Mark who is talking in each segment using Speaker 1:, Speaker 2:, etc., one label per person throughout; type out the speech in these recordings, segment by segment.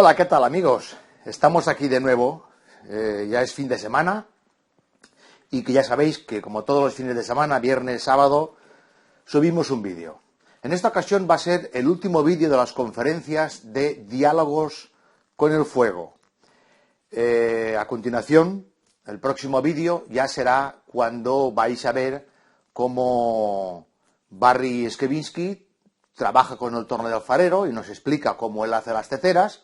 Speaker 1: Hola, ¿qué tal, amigos? Estamos aquí de nuevo, ya es fin de semana y que ya sabéis que como todos los fines de semana, viernes, sábado, subimos un vídeo. En esta ocasión va a ser el último vídeo de las conferencias de diálogos con el fuego. A continuación, el próximo vídeo ya será cuando vais a ver cómo Barry Schevinsky trabaja con el torno de alfarero y nos explica cómo él hace las teceras.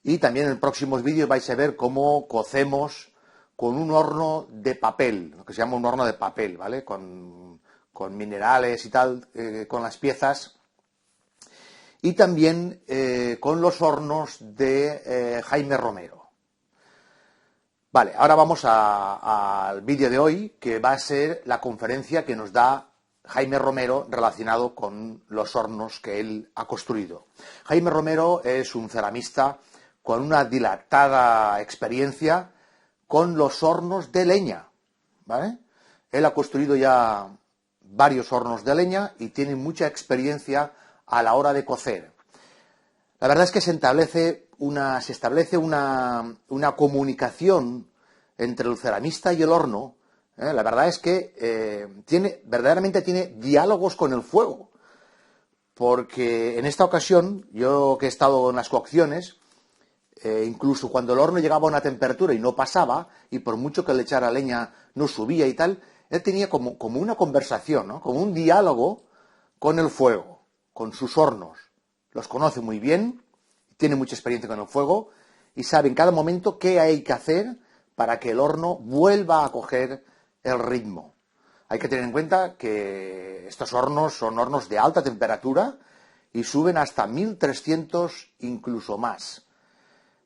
Speaker 1: Y también en próximos vídeos vais a ver cómo cocemos con un horno de papel, lo que se llama un horno de papel, ¿vale? Con minerales y tal, con las piezas. Y también con los hornos de Jaime Romero. Vale, ahora vamos al vídeo de hoy, que va a ser la conferencia que nos da Jaime Romero relacionado con los hornos que él ha construido. Jaime Romero es un ceramista con una dilatada experiencia con los hornos de leña, ¿vale? Él ha construido ya varios hornos de leña y tiene mucha experiencia a la hora de cocer. La verdad es que se establece una comunicación entre el ceramista y el horno. La verdad es que verdaderamente tiene diálogos con el fuego, porque en esta ocasión, yo que he estado en las cocciones, incluso cuando el horno llegaba a una temperatura y no pasaba, y por mucho que le echara leña no subía y tal, él tenía como una conversación, ¿no? Como un diálogo con el fuego, con sus hornos. Los conoce muy bien, tiene mucha experiencia con el fuego y sabe en cada momento qué hay que hacer para que el horno vuelva a coger el ritmo. Hay que tener en cuenta que estos hornos son hornos de alta temperatura y suben hasta 1300, incluso más.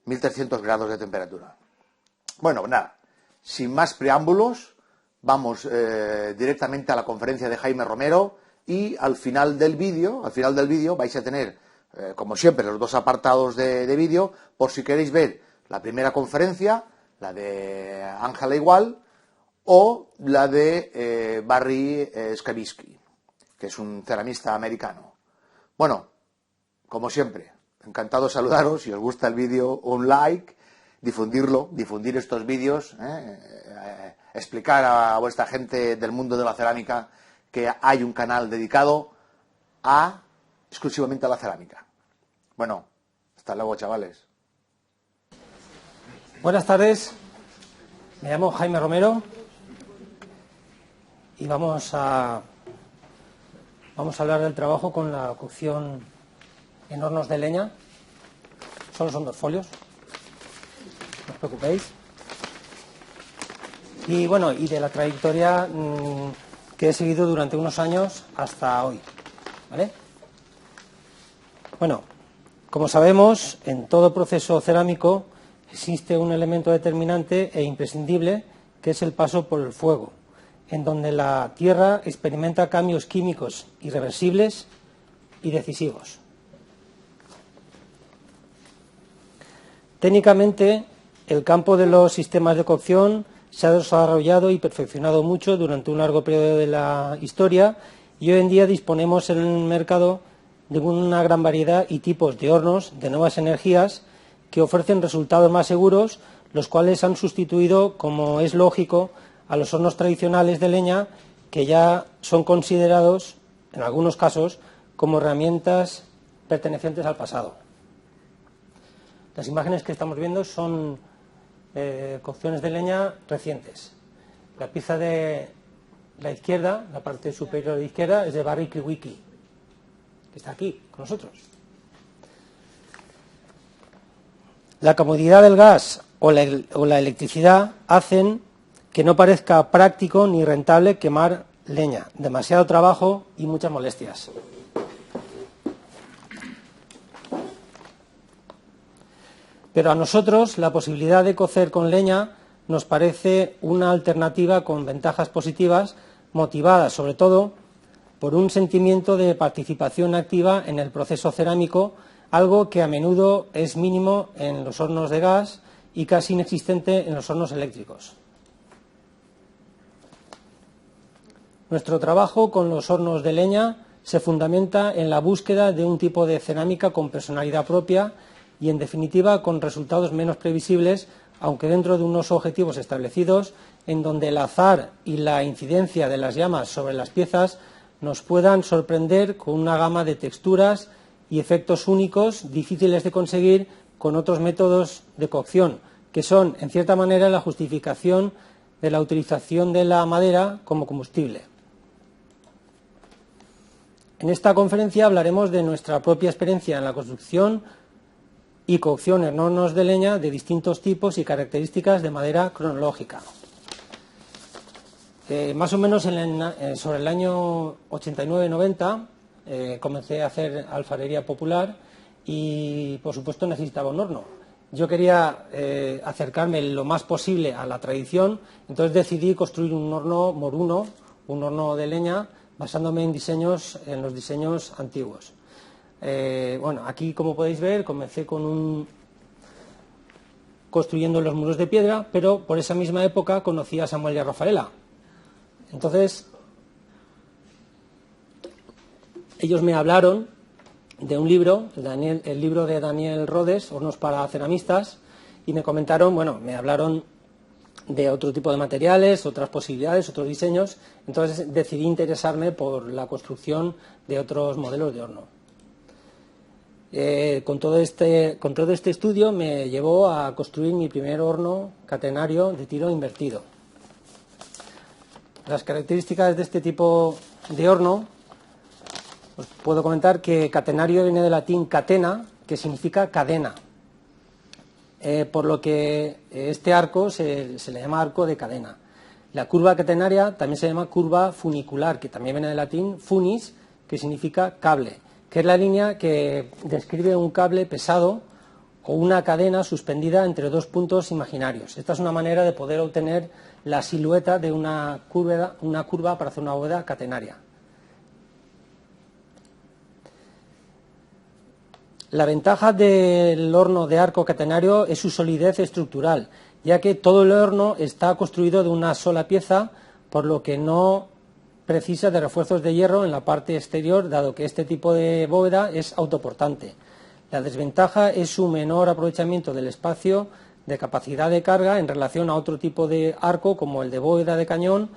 Speaker 1: 1300 grados de temperatura. Bueno, nada, sin más preámbulos, vamos directamente a la conferencia de Jaime Romero y al final del vídeo vais a tener, como siempre, los dos apartados de vídeo, por si queréis ver la primera conferencia, la de Ángela Igual, o la de Barry Schevinsky, que es un ceramista americano. Bueno, como siempre, encantado de saludaros. Si os gusta el vídeo, un like, difundir estos vídeos, explicar a vuestra gente del mundo de la cerámica que hay un canal dedicado exclusivamente a la cerámica. Bueno, hasta luego, chavales.
Speaker 2: Buenas tardes, me llamo Jaime Romero y vamos a hablar del trabajo con la cocción en hornos de leña. Solo son 2 folios, no os preocupéis. Y bueno, y de la trayectoria que he seguido durante unos años hasta hoy, ¿vale? Bueno, como sabemos, en todo proceso cerámico existe un elemento determinante e imprescindible, que es el paso por el fuego, en donde la tierra experimenta cambios químicos irreversibles y decisivos. Técnicamente, el campo de los sistemas de cocción se ha desarrollado y perfeccionado mucho durante un largo periodo de la historia y hoy en día disponemos en el mercado de una gran variedad y tipos de hornos de nuevas energías que ofrecen resultados más seguros, los cuales han sustituido, como es lógico, a los hornos tradicionales de leña, que ya son considerados, en algunos casos, como herramientas pertenecientes al pasado. Las imágenes que estamos viendo son cocciones de leña recientes. La pieza de la izquierda, la parte superior de la izquierda, es de Barry Schevinsky, que está aquí con nosotros. La comodidad del gas o la electricidad hacen que no parezca práctico ni rentable quemar leña, demasiado trabajo y muchas molestias. Pero a nosotros la posibilidad de cocer con leña nos parece una alternativa con ventajas positivas, motivadas sobre todo por un sentimiento de participación activa en el proceso cerámico, algo que a menudo es mínimo en los hornos de gas y casi inexistente en los hornos eléctricos. Nuestro trabajo con los hornos de leña se fundamenta en la búsqueda de un tipo de cerámica con personalidad propia y, en definitiva, con resultados menos previsibles, aunque dentro de unos objetivos establecidos, en donde el azar y la incidencia de las llamas sobre las piezas nos puedan sorprender con una gama de texturas y efectos únicos difíciles de conseguir con otros métodos de cocción, que son, en cierta manera, la justificación de la utilización de la madera como combustible. En esta conferencia hablaremos de nuestra propia experiencia en la construcción y cocción en hornos de leña de distintos tipos y características de madera cronológica. Más o menos sobre el año 89-90 comencé a hacer alfarería popular y, por supuesto, necesitaba un horno. Yo quería acercarme lo más posible a la tradición, entonces decidí construir un horno moruno, un horno de leña, basándome en los diseños antiguos. Bueno, aquí, como podéis ver, comencé construyendo los muros de piedra, pero por esa misma época conocí a Samuel y a Rafaela. Entonces, ellos me hablaron de un libro, el libro de Daniel Rodes, Hornos para Ceramistas, y me comentaron, bueno, me hablaron de otro tipo de materiales, otras posibilidades, otros diseños. Entonces decidí interesarme por la construcción de otros modelos de horno. Con todo este estudio me llevó a construir mi primer horno catenario de tiro invertido. Las características de este tipo de horno, os puedo comentar que catenario viene del latín catena, que significa cadena, por lo que este arco se le llama arco de cadena. La curva catenaria también se llama curva funicular, que también viene del latín funis, que significa cable, que es la línea que describe un cable pesado o una cadena suspendida entre dos puntos imaginarios. Esta es una manera de poder obtener la silueta de una curva para hacer una bóveda catenaria. La ventaja del horno de arco catenario es su solidez estructural, ya que todo el horno está construido de una sola pieza, por lo que no precisa de refuerzos de hierro en la parte exterior, dado que este tipo de bóveda es autoportante. La desventaja es su menor aprovechamiento del espacio de capacidad de carga en relación a otro tipo de arco como el de bóveda de cañón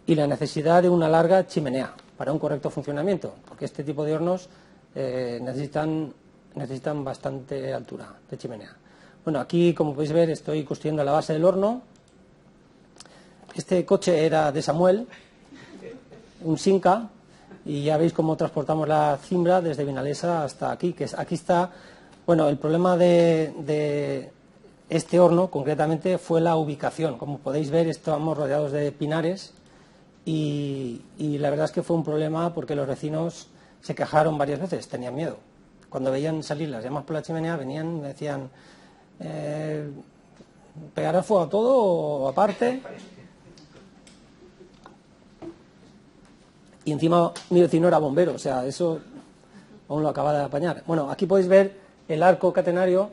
Speaker 2: y la necesidad de una larga chimenea para un correcto funcionamiento, porque este tipo de hornos necesitan bastante altura de chimenea. Bueno, aquí, como podéis ver, estoy construyendo la base del horno. Este coche era de Samuel, un Simca, y ya veis cómo transportamos la cimbra desde Vinalesa hasta aquí, que aquí está. Bueno, el problema de este horno, concretamente, fue la ubicación. Como podéis ver, estamos rodeados de pinares y la verdad es que fue un problema porque los vecinos se quejaron varias veces, tenían miedo. Cuando veían salir las llamas por la chimenea, venían y me decían, ¿pegará fuego a todo o aparte? Y encima mi vecino era bombero, o sea, eso aún lo acaba de apañar. Bueno, aquí podéis ver el arco catenario.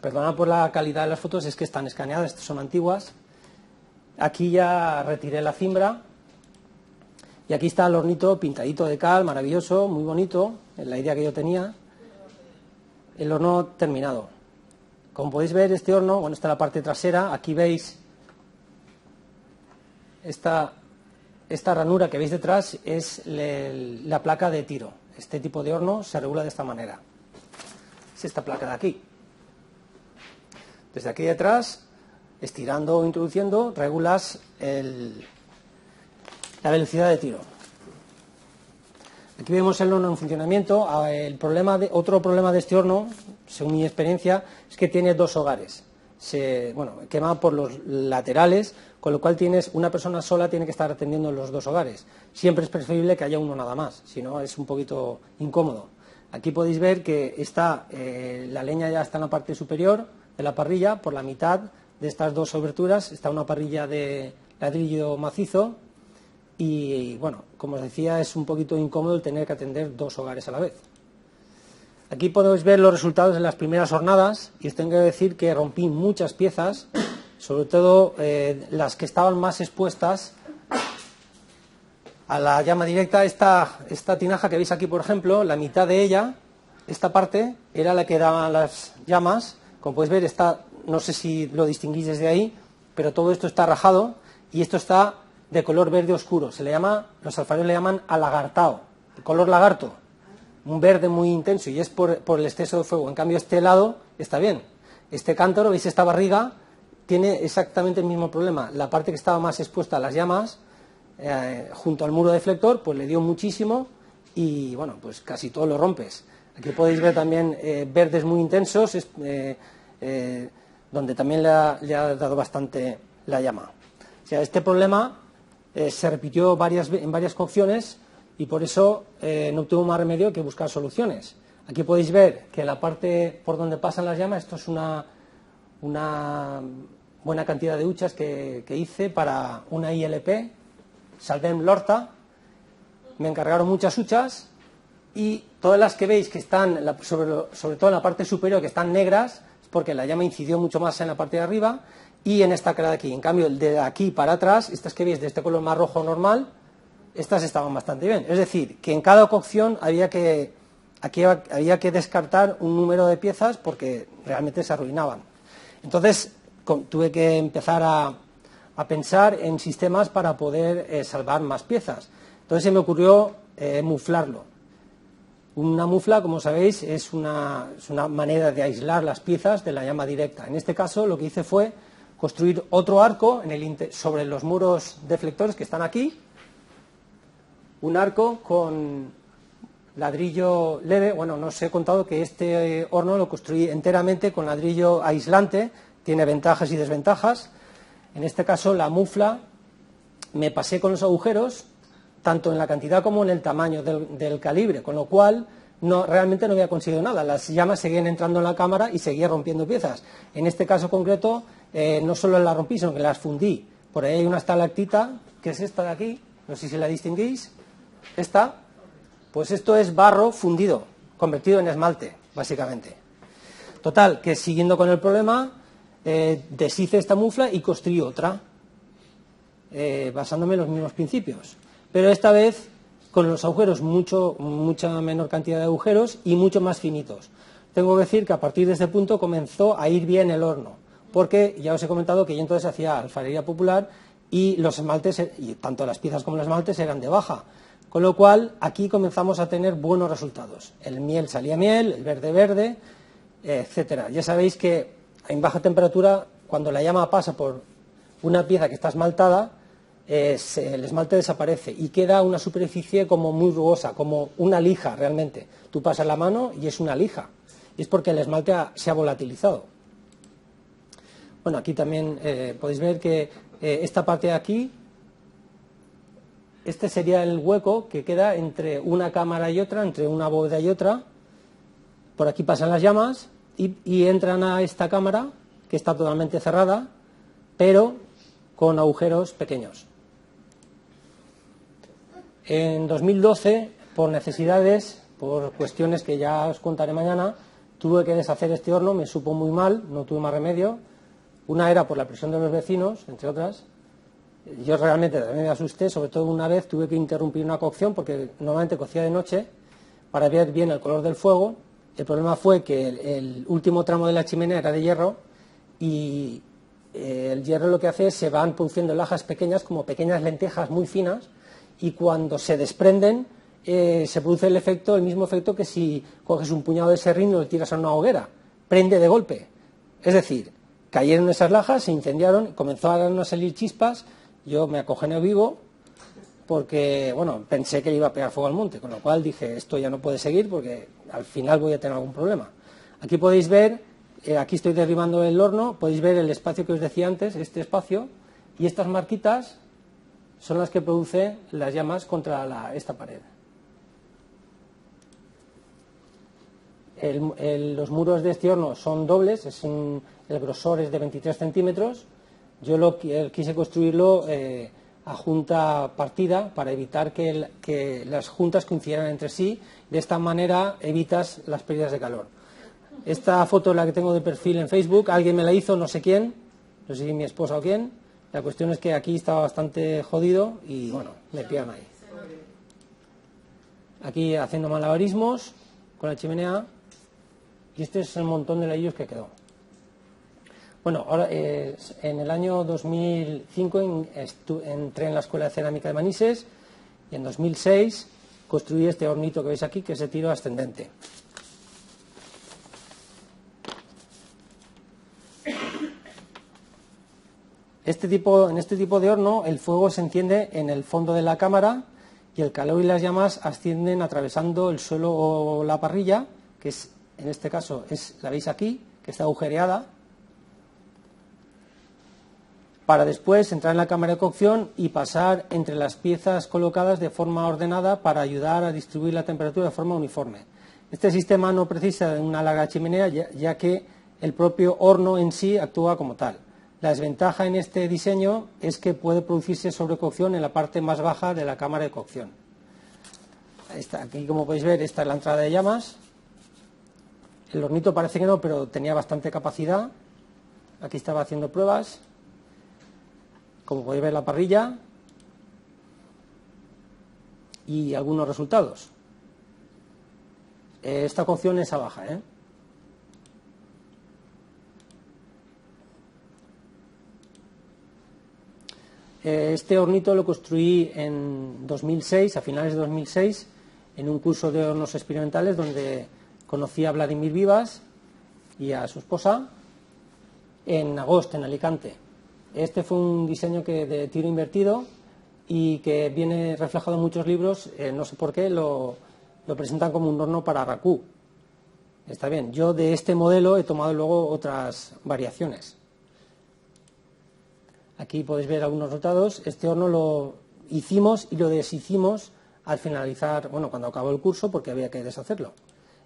Speaker 2: Perdonad por la calidad de las fotos, es que están escaneadas, estas son antiguas. Aquí ya retiré la cimbra y aquí está el hornito pintadito de cal, maravilloso, muy bonito, es la idea que yo tenía. El horno terminado. Como podéis ver, este horno, bueno, está en la parte trasera, aquí veis esta ranura que veis detrás es la placa de tiro. Este tipo de horno se regula de esta manera. Es esta placa de aquí. Desde aquí detrás, estirando o introduciendo, regulas la velocidad de tiro. Aquí vemos el horno en funcionamiento. Otro problema de este horno, según mi experiencia, es que tiene dos hogares. Quema por los laterales, con lo cual una persona sola tiene que estar atendiendo los dos hogares. Siempre es preferible que haya uno nada más, si no es un poquito incómodo. Aquí podéis ver que la leña ya está en la parte superior de la parrilla. Por la mitad de estas dos aberturas está una parrilla de ladrillo macizo y, bueno, como os decía, es un poquito incómodo el tener que atender dos hogares a la vez. Aquí podéis ver los resultados de las primeras hornadas y os tengo que decir que rompí muchas piezas, sobre todo las que estaban más expuestas a la llama directa. Esta tinaja que veis aquí, por ejemplo, la mitad de ella esta parte era la que daba las llamas. Como podéis ver, está, no sé si lo distinguís desde ahí, pero todo esto está rajado y esto está de color verde oscuro. Se le llama, los alfareros le llaman alagartao, el color lagarto, un verde muy intenso, y es por el exceso de fuego. En cambio, este lado está bien. Este cántaro, veis esta barriga, tiene exactamente el mismo problema. La parte que estaba más expuesta a las llamas, junto al muro deflector, pues le dio muchísimo y, bueno, pues casi todo lo rompes. Aquí podéis ver también verdes muy intensos, donde también le ha dado bastante la llama. O sea, este problema se repitió en varias cocciones y por eso no tuvo más remedio que buscar soluciones. Aquí podéis ver que la parte por donde pasan las llamas, esto es una buena cantidad de huchas que hice para una ILP, Saldem Lorta. Me encargaron muchas huchas y todas las que veis que están, sobre todo en la parte superior, que están negras, es porque la llama incidió mucho más en la parte de arriba y en esta cara de aquí. En cambio, de aquí para atrás, estas que veis de este color más rojo normal, estas estaban bastante bien. Es decir, que en cada cocción había que descartar un número de piezas porque realmente se arruinaban. Entonces tuve que empezar a pensar en sistemas para poder salvar más piezas. Entonces se me ocurrió muflarlo. Una mufla, como sabéis, es una manera de aislar las piezas de la llama directa. En este caso lo que hice fue construir otro arco sobre los muros deflectores que están aquí, un arco con ladrillo leve. Bueno, no os he contado que este horno lo construí enteramente con ladrillo aislante, tiene ventajas y desventajas. En este caso la mufla me pasé con los agujeros, tanto en la cantidad como en el tamaño del calibre, con lo cual realmente no había conseguido nada. Las llamas seguían entrando en la cámara y seguía rompiendo piezas. En este caso concreto, no solo las rompí, sino que las fundí. Por ahí hay una estalactita, que es esta de aquí, no sé si la distinguís, esta, pues esto es barro fundido, convertido en esmalte, básicamente. Total, que siguiendo con el problema, deshice esta mufla y construí otra, basándome en los mismos principios. Pero esta vez con los agujeros, mucha menor cantidad de agujeros y mucho más finitos. Tengo que decir que a partir de este punto comenzó a ir bien el horno, porque ya os he comentado que yo entonces hacía alfarería popular y los esmaltes, y tanto las piezas como los esmaltes, eran de baja. Con lo cual aquí comenzamos a tener buenos resultados. El miel salía miel, el verde verde, etcétera. Ya sabéis que en baja temperatura, cuando la llama pasa por una pieza que está esmaltada, el esmalte desaparece y queda una superficie como muy rugosa, como una lija realmente. Tú pasas la mano y es una lija, y es porque el esmalte se ha volatilizado. Bueno, aquí también podéis ver que esta parte de aquí, este sería el hueco que queda entre una cámara y otra, entre una bóveda y otra. Por aquí pasan las llamas y entran a esta cámara, que está totalmente cerrada, pero con agujeros pequeños. En 2012, por necesidades, por cuestiones que ya os contaré mañana, tuve que deshacer este horno. Me supo muy mal, no tuve más remedio. Una era por la presión de los vecinos, entre otras. Yo realmente también me asusté, sobre todo una vez tuve que interrumpir una cocción porque normalmente cocía de noche para ver bien el color del fuego. El problema fue que el último tramo de la chimenea era de hierro y el hierro lo que hace es se van produciendo lajas pequeñas, como pequeñas lentejas muy finas, y cuando se desprenden se produce el mismo efecto que si coges un puñado de serrín y lo tiras a una hoguera, prende de golpe. Es decir, cayeron esas lajas, se incendiaron, comenzaron a salir chispas. Yo me acogené vivo porque, bueno, pensé que le iba a pegar fuego al monte, con lo cual dije, esto ya no puede seguir porque al final voy a tener algún problema. Aquí podéis ver, aquí estoy derribando el horno, podéis ver el espacio que os decía antes, este espacio, y estas marquitas son las que producen las llamas contra esta pared. Los muros de este horno son dobles, el grosor es de 23 centímetros. Yo quise construirlo a junta partida para evitar que las juntas coincidieran entre sí. De esta manera evitas las pérdidas de calor. Esta foto es la que tengo de perfil en Facebook, alguien me la hizo, no sé quién, no sé si mi esposa o quién. La cuestión es que aquí estaba bastante jodido y bueno, me pillan ahí. Aquí haciendo malabarismos con la chimenea, y este es el montón de ladrillos que quedó. Bueno, ahora en el año 2005 entré en la Escuela de Cerámica de Manises y en 2006 construí este hornito que veis aquí, que es de tiro ascendente. En este tipo de horno el fuego se enciende en el fondo de la cámara y el calor y las llamas ascienden atravesando el suelo o la parrilla, que es, en este caso la veis aquí, que está agujereada, para después entrar en la cámara de cocción y pasar entre las piezas colocadas de forma ordenada para ayudar a distribuir la temperatura de forma uniforme. Este sistema no precisa de una larga chimenea, ya que el propio horno en sí actúa como tal. La desventaja en este diseño es que puede producirse sobrecocción en la parte más baja de la cámara de cocción. Aquí, como podéis ver, esta es la entrada de llamas. El hornito parece que no, pero tenía bastante capacidad. Aquí estaba haciendo pruebas. Como podéis ver, la parrilla y algunos resultados. Esta cocción es a baja, Este hornito lo construí en 2006, a finales de 2006, en un curso de hornos experimentales donde conocí a Vladimir Vivas y a su esposa en agosto, en Alicante. Este fue un diseño de tiro invertido y que viene reflejado en muchos libros, no sé por qué, lo presentan como un horno para racú. Está bien, yo de este modelo he tomado luego otras variaciones. Aquí podéis ver algunos resultados. Este horno lo hicimos y lo deshicimos al finalizar, bueno, cuando acabó el curso, porque había que deshacerlo.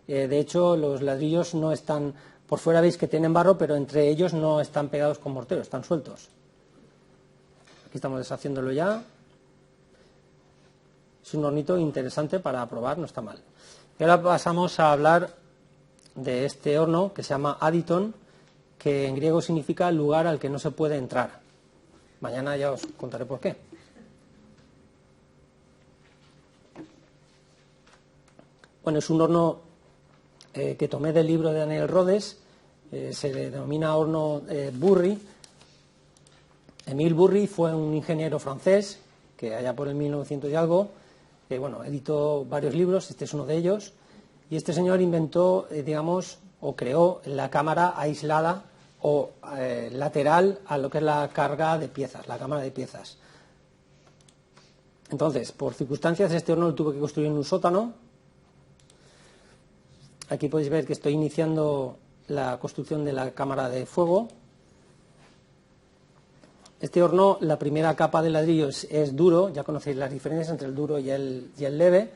Speaker 2: De hecho, los ladrillos no están, por fuera veis que tienen barro, pero entre ellos no están pegados con mortero, están sueltos. Aquí estamos deshaciéndolo ya. Es un hornito interesante para probar, no está mal. Y ahora pasamos a hablar de este horno que se llama aditon, que en griego significa lugar al que no se puede entrar. Mañana ya os contaré por qué. Bueno, es un horno que tomé del libro de Daniel Rhodes, se le denomina horno Burri. Émile Burri fue un ingeniero francés que allá por el 1900 y algo, editó varios libros, este es uno de ellos, y este señor inventó, o creó la cámara aislada o lateral a lo que es la carga de piezas, la cámara de piezas. Entonces, por circunstancias, este horno lo tuve que construir en un sótano. Aquí podéis ver que estoy iniciando la construcción de la cámara de fuego. Este horno, la primera capa de ladrillo es duro, ya conocéis las diferencias entre el duro y el leve.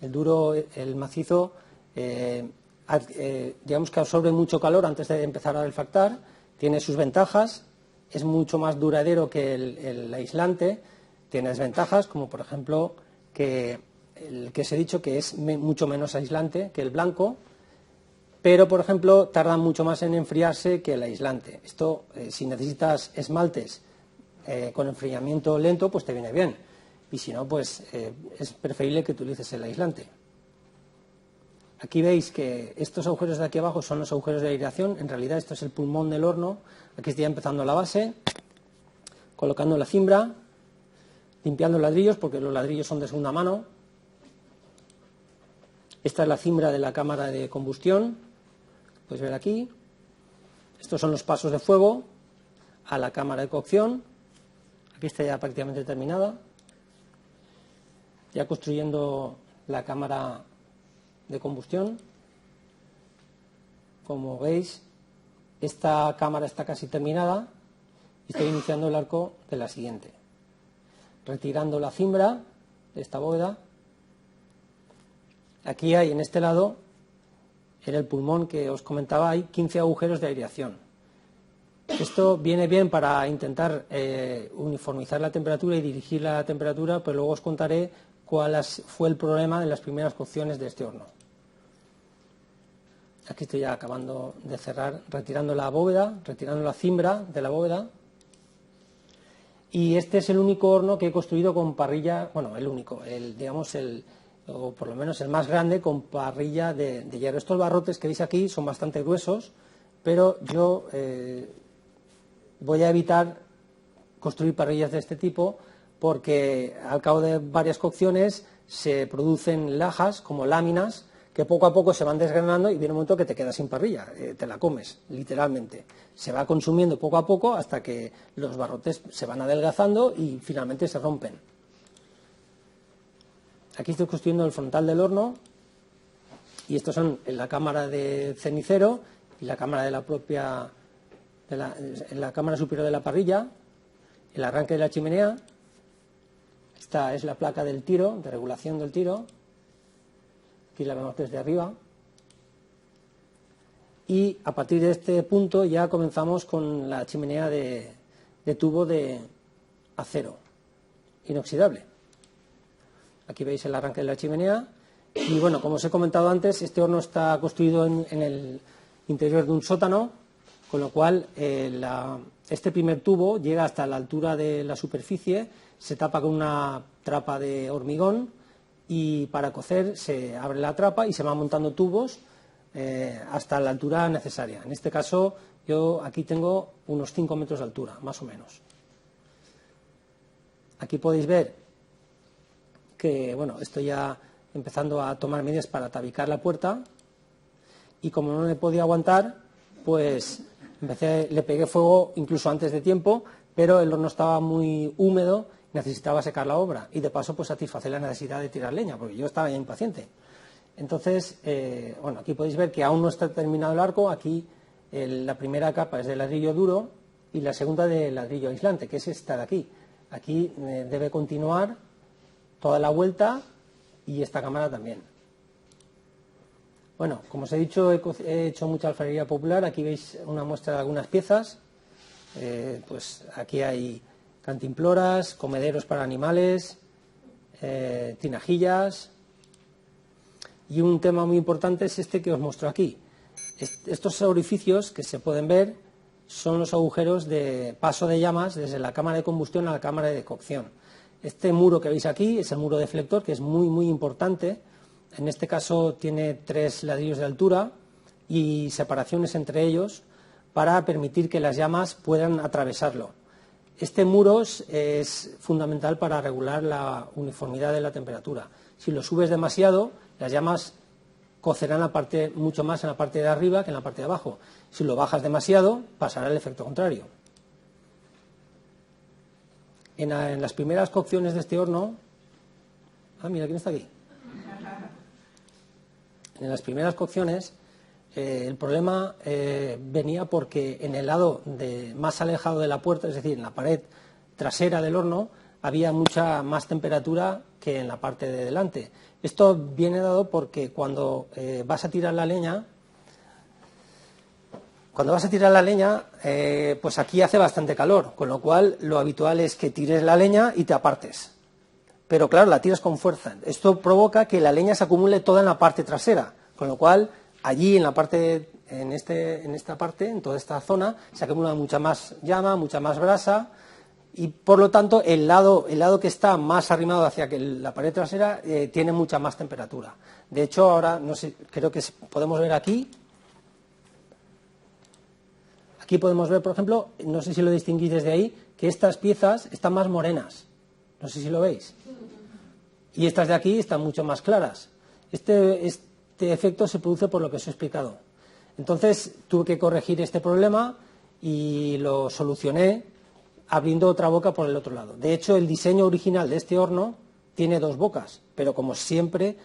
Speaker 2: El duro, el macizo, digamos que absorbe mucho calor antes de empezar a refractar. Tiene sus ventajas, es mucho más duradero que el aislante. Tiene desventajas, como por ejemplo que el que os he dicho que es mucho menos aislante que el blanco, pero por ejemplo tarda mucho más en enfriarse que el aislante. Esto, si necesitas esmaltes con enfriamiento lento, pues te viene bien, y si no, pues es preferible que utilices el aislante. Aquí veis que estos agujeros de aquí abajo son los agujeros de aireación. En realidad esto es el pulmón del horno. Aquí estoy empezando la base, colocando la cimbra, limpiando ladrillos porque los ladrillos son de segunda mano. Esta es la cimbra de la cámara de combustión, podéis ver aquí. Estos son los pasos de fuego a la cámara de cocción. Aquí está ya prácticamente terminada. Ya construyendo la cámara de combustión. Como veis, esta cámara está casi terminada y estoy iniciando el arco de la siguiente, retirando la cimbra de esta bóveda. Aquí hay, en este lado, en el pulmón que os comentaba, hay 15 agujeros de aireación. Esto viene bien para intentar uniformizar la temperatura y dirigir la temperatura, pero luego os contaré cuál fue el problema de las primeras cocciones de este horno. Aquí estoy ya acabando de cerrar, retirando la bóveda, retirando la cimbra de la bóveda. Y este es el único horno que he construido con parrilla, bueno, el único, el o por lo menos el más grande, con parrilla de hierro. Estos barrotes que veis aquí son bastante gruesos, pero yo voy a evitar construir parrillas de este tipo porque al cabo de varias cocciones se producen lajas como láminas que poco a poco se van desgranando y viene un momento que te quedas sin parrilla, te la comes, literalmente. Se va consumiendo poco a poco hasta que los barrotes se van adelgazando y finalmente se rompen. Aquí estoy construyendo el frontal del horno y estos son la cámara de cenicero y la cámara de la propia, la cámara superior de la parrilla, el arranque de la chimenea. Esta es la placa del tiro, de regulación del tiro. Aquí la vemos desde arriba. Y a partir de este punto ya comenzamos con la chimenea de tubo de acero inoxidable. Aquí veis el arranque de la chimenea. Y bueno, como os he comentado antes, este horno está construido en el interior de un sótano, con lo cual este primer tubo llega hasta la altura de la superficie, se tapa con una trapa de hormigón y para cocer se abre la trapa y se van montando tubos hasta la altura necesaria. En este caso yo aquí tengo unos 5 metros de altura, más o menos. Aquí podéis ver que bueno, estoy ya empezando a tomar medidas para tabicar la puerta y como no me podía aguantar, pues le pegué fuego incluso antes de tiempo, pero el horno estaba muy húmedo, necesitaba secar la obra y de paso pues satisfacer la necesidad de tirar leña, porque yo estaba ya impaciente. Entonces, bueno, aquí podéis ver que aún no está terminado el arco. Aquí la primera capa es de ladrillo duro y la segunda de ladrillo aislante, que es esta de aquí. Aquí debe continuar toda la vuelta y esta cámara también. Bueno, como os he dicho, he hecho mucha alfarería popular. Aquí veis una muestra de algunas piezas. Pues aquí hay cantimploras, comederos para animales, tinajillas. Y un tema muy importante es este que os muestro aquí. Estos orificios que se pueden ver son los agujeros de paso de llamas desde la cámara de combustión a la cámara de cocción. Este muro que veis aquí es el muro deflector, que es muy, muy importante. En este caso tiene 3 ladrillos de altura y separaciones entre ellos para permitir que las llamas puedan atravesarlo. Este muro es fundamental para regular la uniformidad de la temperatura. Si lo subes demasiado, las llamas cocerán mucho más en la parte de arriba que en la parte de abajo. Si lo bajas demasiado, pasará el efecto contrario. En las primeras cocciones de este horno... Ah, mira, ¿quién está aquí? En las primeras cocciones el problema venía porque en el lado más alejado de la puerta, es decir, en la pared trasera del horno, había mucha más temperatura que en la parte de delante. Esto viene dado porque cuando vas a tirar la leña, pues aquí hace bastante calor, con lo cual lo habitual es que tires la leña y te apartes. Pero claro, la tiras con fuerza. Esto provoca que la leña se acumule toda en la parte trasera, con lo cual allí en esta parte, en toda esta zona, se acumula mucha más llama, mucha más brasa y por lo tanto el lado que está más arrimado hacia la pared trasera tiene mucha más temperatura. De hecho, ahora no sé, creo que podemos ver aquí. Aquí podemos ver, por ejemplo, no sé si lo distinguís desde ahí, que estas piezas están más morenas. No sé si lo veis. Y estas de aquí están mucho más claras. Este efecto se produce por lo que os he explicado. Entonces tuve que corregir este problema y lo solucioné abriendo otra boca por el otro lado. De hecho, el diseño original de este horno tiene 2 bocas, pero como siempre,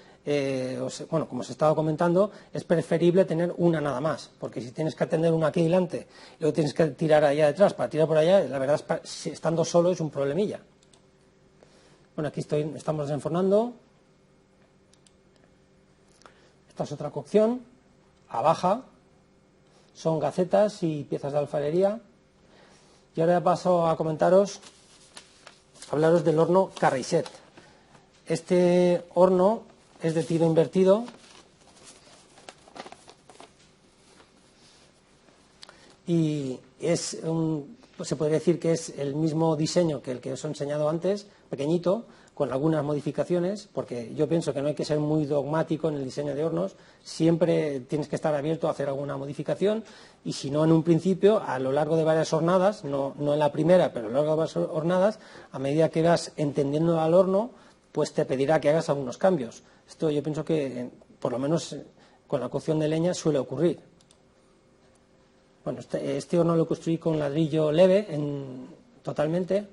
Speaker 2: como os he estado comentando, es preferible tener una nada más, porque si tienes que atender una aquí delante y luego tienes que tirar allá detrás para tirar por allá, la verdad es que estando solo es un problemilla. Bueno, aquí estamos desenfornando. Esta es otra cocción, a baja, son gacetas y piezas de alfarería. Y ahora paso a hablaros del horno Carreixet. Este horno es de tiro invertido y es pues se podría decir que es el mismo diseño que el que os he enseñado antes, pequeñito, con algunas modificaciones, porque yo pienso que no hay que ser muy dogmático en el diseño de hornos, siempre tienes que estar abierto a hacer alguna modificación, y si no en un principio, a lo largo de varias hornadas, no en la primera, pero a lo largo de varias hornadas, a medida que vas entendiendo al horno, pues te pedirá que hagas algunos cambios. Esto yo pienso que, por lo menos con la cocción de leña, suele ocurrir. Bueno, este horno lo construí con ladrillo leve totalmente,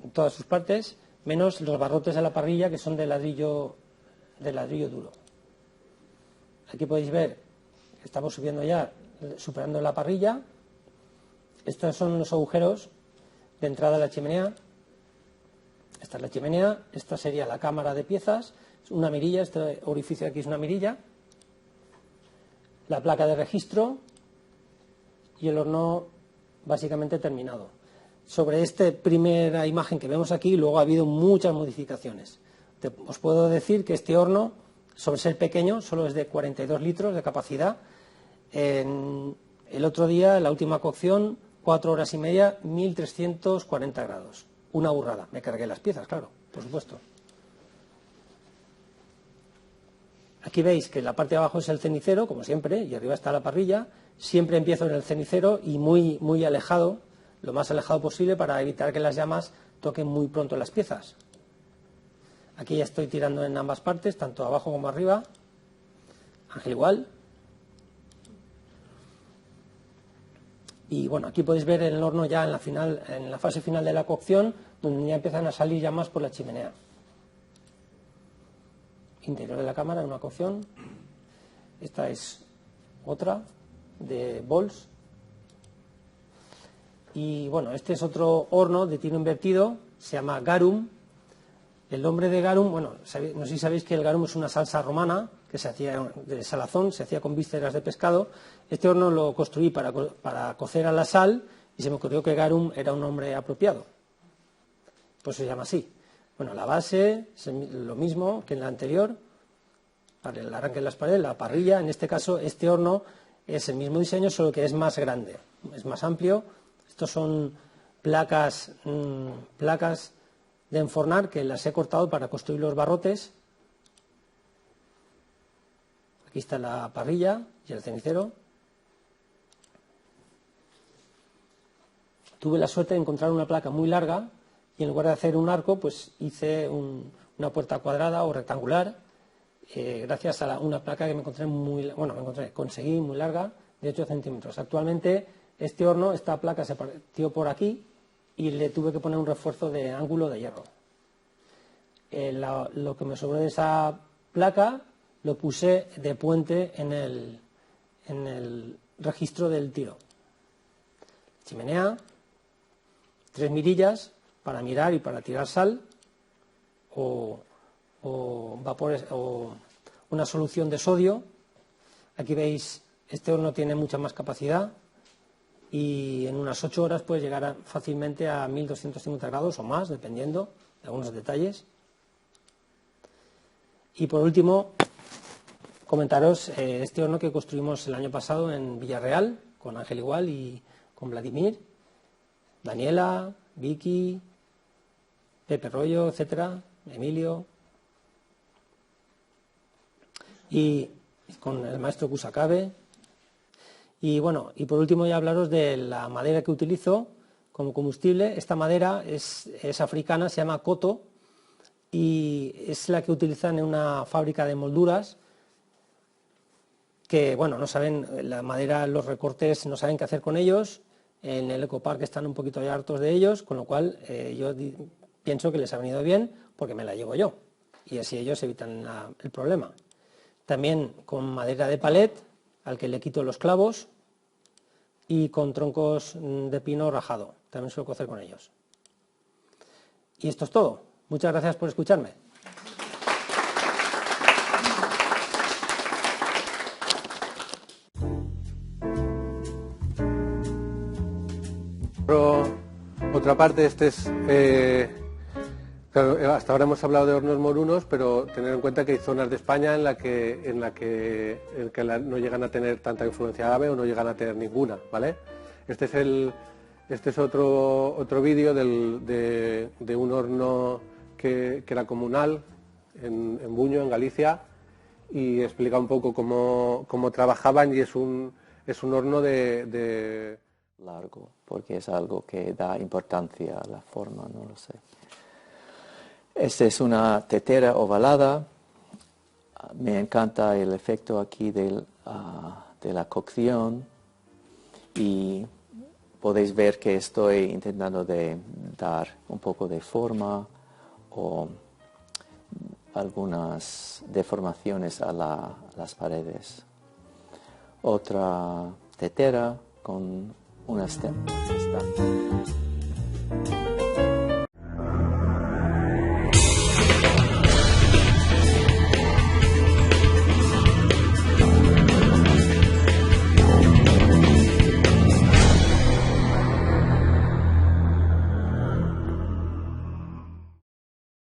Speaker 2: en todas sus partes, menos los barrotes de la parrilla, que son de ladrillo duro. Aquí podéis ver que estamos subiendo ya, superando la parrilla. Estos son los agujeros de entrada a la chimenea. Esta es la chimenea, esta sería la cámara de piezas, una mirilla, este orificio de aquí es una mirilla, la placa de registro y el horno básicamente terminado. Sobre esta primera imagen que vemos aquí, luego ha habido muchas modificaciones. Os puedo decir que este horno, sobre ser pequeño, solo es de 42 litros de capacidad. El otro día, en la última cocción, 4 horas y media, 1340 grados. Una burrada. Me cargué las piezas, claro, por supuesto. Aquí veis que la parte de abajo es el cenicero, como siempre, y arriba está la parrilla. Siempre empiezo en el cenicero y muy alejado, lo más alejado posible, para evitar que las llamas toquen muy pronto las piezas. Aquí ya estoy tirando en ambas partes, tanto abajo como arriba. Ángel igual. Y bueno, aquí podéis ver el horno ya en la fase final de la cocción, donde ya empiezan a salir llamas por la chimenea. Interior de la cámara, una cocción. Esta es otra de Bols. Y bueno, este es otro horno de tiro invertido, se llama garum. El nombre de garum, bueno, no sé si sabéis que el garum es una salsa romana que se hacía de salazón, se hacía con vísceras de pescado. Este horno lo construí para cocer a la sal y se me ocurrió que garum era un nombre apropiado. Pues se llama así. Bueno, la base es lo mismo que en la anterior, para el arranque de las paredes, la parrilla. En este caso, este horno es el mismo diseño, solo que es más grande, es más amplio. Estos son placas de enfornar que las he cortado para construir los barrotes. Aquí está la parrilla y el cenicero. Tuve la suerte de encontrar una placa muy larga y en lugar de hacer un arco, pues hice una puerta cuadrada o rectangular, gracias a una placa que conseguí muy larga, de 8 centímetros. Actualmente este horno, esta placa se partió por aquí y le tuve que poner un refuerzo de ángulo de hierro. Lo que me sobró de esa placa lo puse de puente en el registro del tiro. Chimenea, 3 mirillas para mirar y para tirar sal o vapores o una solución de sodio. Aquí veis, este horno tiene mucha más capacidad y en unas 8 horas puede llegar fácilmente a 1250 grados o más, dependiendo de algunos detalles. Y por último, comentaros este horno que construimos el año pasado en Villarreal, con Ángel igual y con Vladimir, Daniela, Vicky, Pepe Rollo, etcétera, Emilio, y con el maestro Kusakabe. Y bueno, y por último ya hablaros de la madera que utilizo como combustible. Esta madera es africana, se llama coto y es la que utilizan en una fábrica de molduras que, bueno, no saben, la madera, los recortes no saben qué hacer con ellos. En el ecopark están un poquito ya hartos de ellos, con lo cual yo pienso que les ha venido bien porque me la llevo yo y así ellos evitan el problema. También con madera de palet, al que le quito los clavos, y con troncos de pino rajado. También suelo cocer con ellos. Y esto es todo. Muchas gracias por escucharme.
Speaker 3: Otra parte, claro, hasta ahora hemos hablado de hornos morunos, pero tener en cuenta que hay zonas de España en la que no llegan a tener tanta influencia árabe o no llegan a tener ninguna, ¿vale? Este es Este es otro vídeo de un horno que era comunal en Buño, en Galicia, y explica un poco cómo trabajaban, y es un horno de
Speaker 4: largo, porque es algo que da importancia a la forma, no lo sé. Esta es una tetera ovalada. Me encanta el efecto aquí de la cocción, y podéis ver que estoy intentando de dar un poco de forma o algunas deformaciones a las paredes. Otra tetera con unas estancias.